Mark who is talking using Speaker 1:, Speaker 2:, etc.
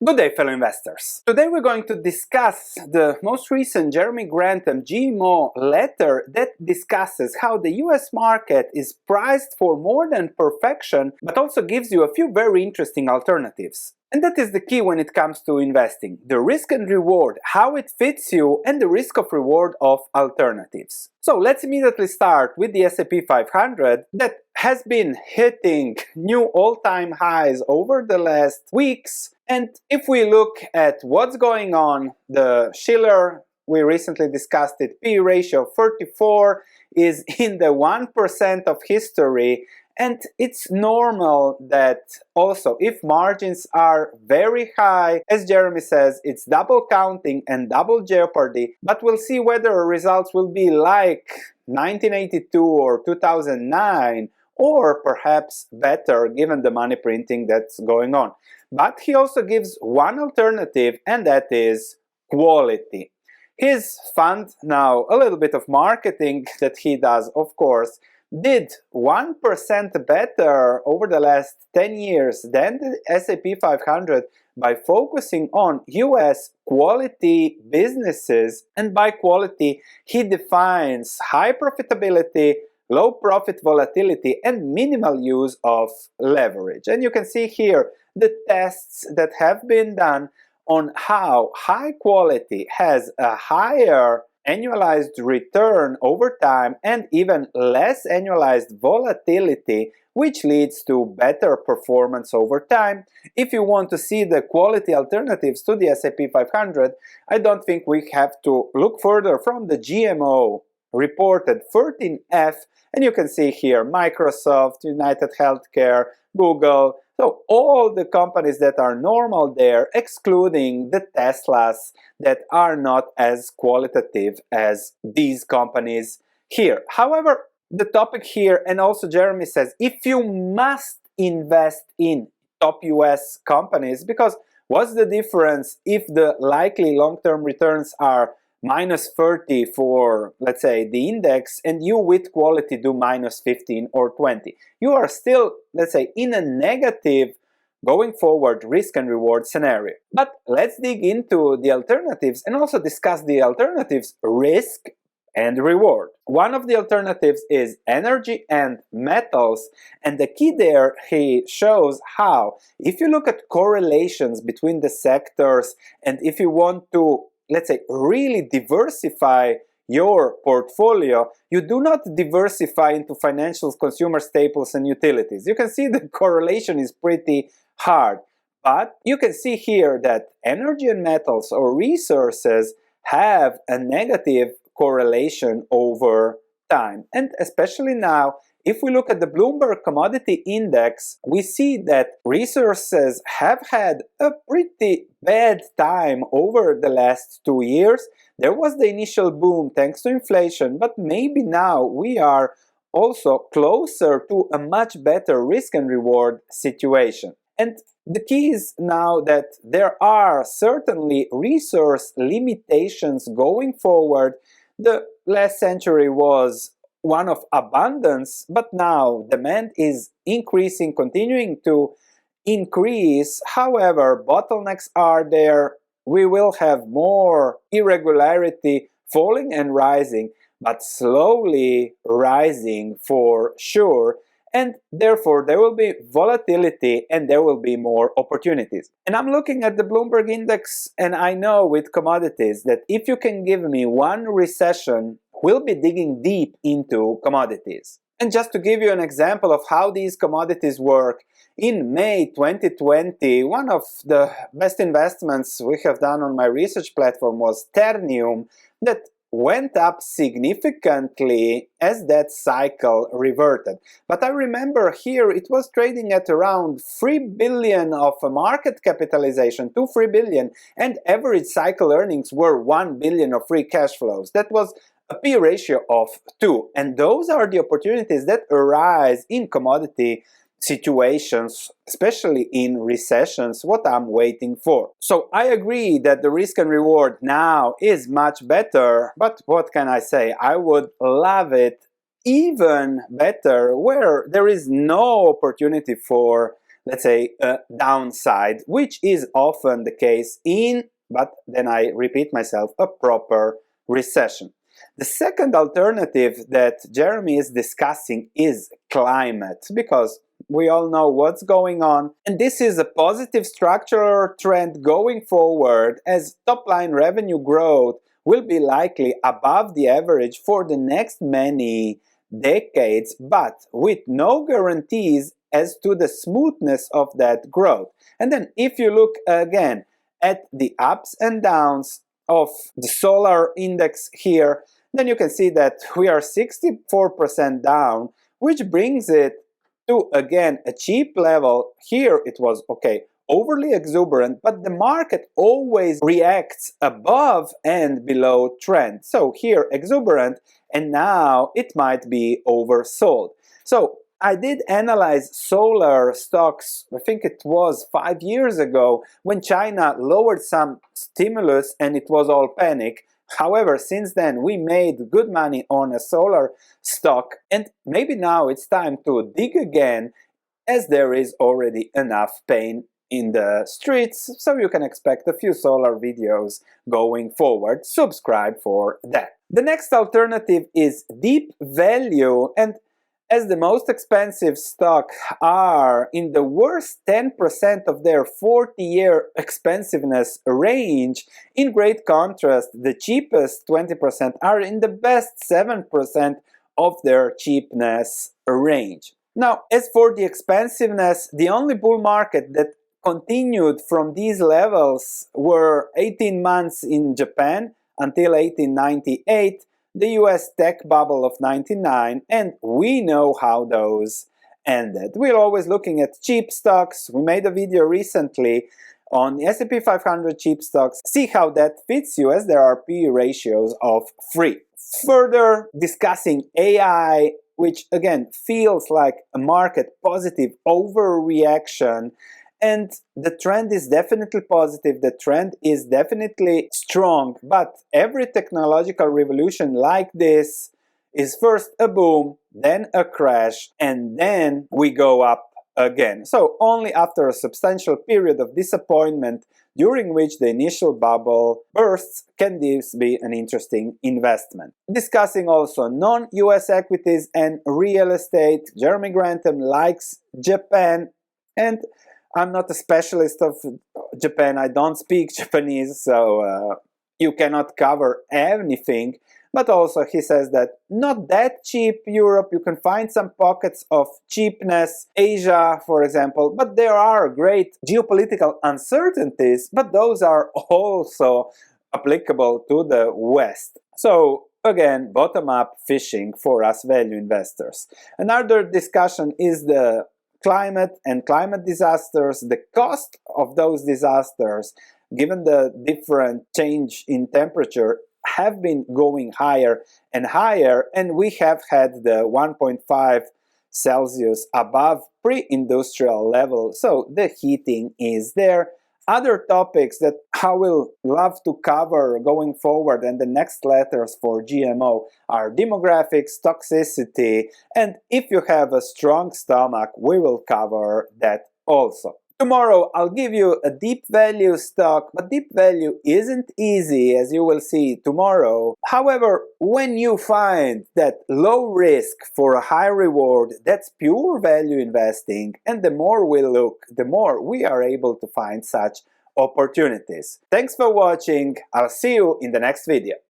Speaker 1: Good day, fellow investors. Today we're going to discuss the most recent Jeremy Grantham GMO letter that discusses how the US market is priced for more than perfection, but also gives you a few very interesting alternatives. And that is the key when it comes to investing. The risk and reward, how it fits you, and the risk of reward of alternatives. So let's immediately start with the S&P 500 that has been hitting new all-time highs over the last weeks. And if we look at what's going on, the Shiller, we recently discussed it, P ratio of 34 is in the 1% of history. And it's normal that also if margins are very high, as Jeremy says, it's double counting and double jeopardy, but we'll see whether results will be like 1982 or 2009 or perhaps better given the money printing that's going on. But he also gives one alternative, and that is quality. His fund, now a little bit of marketing that he does, of course, did 1% better over the last 10 years than the S&P 500 by focusing on US quality businesses. And by quality, he defines high profitability, low profit volatility, and minimal use of leverage. And you can see here the tests that have been done on how high quality has a higher annualized return over time and even less annualized volatility, which leads to better performance over time. If you want to see the quality alternatives to the S&P 500, I don't think we have to look further from the GMO reported 13F, and you can see here Microsoft, United Healthcare, Google, so all the companies that are normal there, excluding the Teslas that are not as qualitative as these companies here. However, the topic here, and also Jeremy says, if you must invest in top US companies, because what's the difference if the likely long-term returns are minus 30 for, let's say, the index, and you with quality do minus 15 or 20. You are still, let's say, in a negative going forward risk and reward scenario. But let's dig into the alternatives and also discuss the alternatives risk and reward. One of the alternatives is energy and metals, and the key there, he shows how if you look at correlations between the sectors, and if you want to, let's say, really diversify your portfolio, you do not diversify into financials, consumer staples, and utilities. You can see the correlation is pretty hard, but you can see here that energy and metals or resources have a negative correlation over time. And especially now, if we look at the Bloomberg Commodity Index, we see that resources have had a pretty bad time over the last 2 years. There was the initial boom thanks to inflation, but maybe now we are also closer to a much better risk and reward situation. And the key is now that there are certainly resource limitations going forward. The last century was one of abundance, but now demand is increasing, continuing to increase. However, bottlenecks are there. We will have more irregularity falling and rising, but slowly rising for sure. And therefore, there will be volatility and there will be more opportunities. And I'm looking at the Bloomberg Index, and I know with commodities that if you can give me one recession, we'll be digging deep into commodities. And just to give you an example of how these commodities work, in May 2020, one of the best investments we have done on my research platform was Ternium, that went up significantly as that cycle reverted. But I remember here it was trading at around 3 billion of a market capitalization, 2-3 billion, and average cycle earnings were 1 billion of free cash flows. That was a P ratio of 2. And those are the opportunities that arise in commodity situations, especially in recessions, what I'm waiting for. So I agree that the risk and reward now is much better, but what can I say? I would love it even better where there is no opportunity for let's say, a downside, which is often the case in, but then I repeat myself, a proper recession. The second alternative that Jeremy is discussing is climate, because we all know what's going on, and this is a positive structural trend going forward, as top-line revenue growth will be likely above the average for the next many decades, but with no guarantees as to the smoothness of that growth. And then if you look again at the ups and downs of the solar index here, then you can see that we are 64% down, which brings it to, again, a cheap level. Here it was, okay, overly exuberant, but the market always reacts above and below trend. So here exuberant, and now it might be oversold. So I did analyze solar stocks, I think it was 5 years ago, when China lowered some stimulus and it was all panic. However, since then we made good money on a solar stock, and maybe now it's time to dig again, as there is already enough pain in the streets, so you can expect a few solar videos going forward. Subscribe for that. The next alternative is deep value, and as the most expensive stock are in the worst 10% of their 40-year expensiveness range, in great contrast, the cheapest 20% are in the best 7% of their cheapness range. Now, as for the expensiveness, the only bull market that continued from these levels were 18 months in Japan until 1898, the US tech bubble of 99, and we know how those ended. We're always looking at cheap stocks. We made a video recently on the S&P 500 cheap stocks. See how that fits you, as there are PE ratios of 3. Further discussing AI, which again feels like a market positive overreaction, and the trend is definitely positive, the trend is definitely strong, but every technological revolution like this is first a boom, then a crash, and then we go up again. So only after a substantial period of disappointment, during which the initial bubble bursts, can this be an interesting investment. Discussing also non-US equities and real estate, Jeremy Grantham likes Japan, and I'm not a specialist of Japan, I don't speak Japanese, so you cannot cover anything. But also he says that not that cheap Europe, you can find some pockets of cheapness, Asia for example, but there are great geopolitical uncertainties, but those are also applicable to the West. So again, bottom-up fishing for us value investors. Another discussion is the climate and climate disasters, the cost of those disasters, given the different change in temperature, have been going higher and higher, and we have had the 1.5 Celsius above pre-industrial level, so the heating is there. Other topics that I will love to cover going forward, and the next letters for GMO, are demographics, toxicity, and if you have a strong stomach, we will cover that also. Tomorrow I'll give you a deep value stock, but deep value isn't easy, as you will see tomorrow. However, when you find that low risk for a high reward, that's pure value investing, and the more we look, the more we are able to find such opportunities. Thanks for watching. I'll see you in the next video.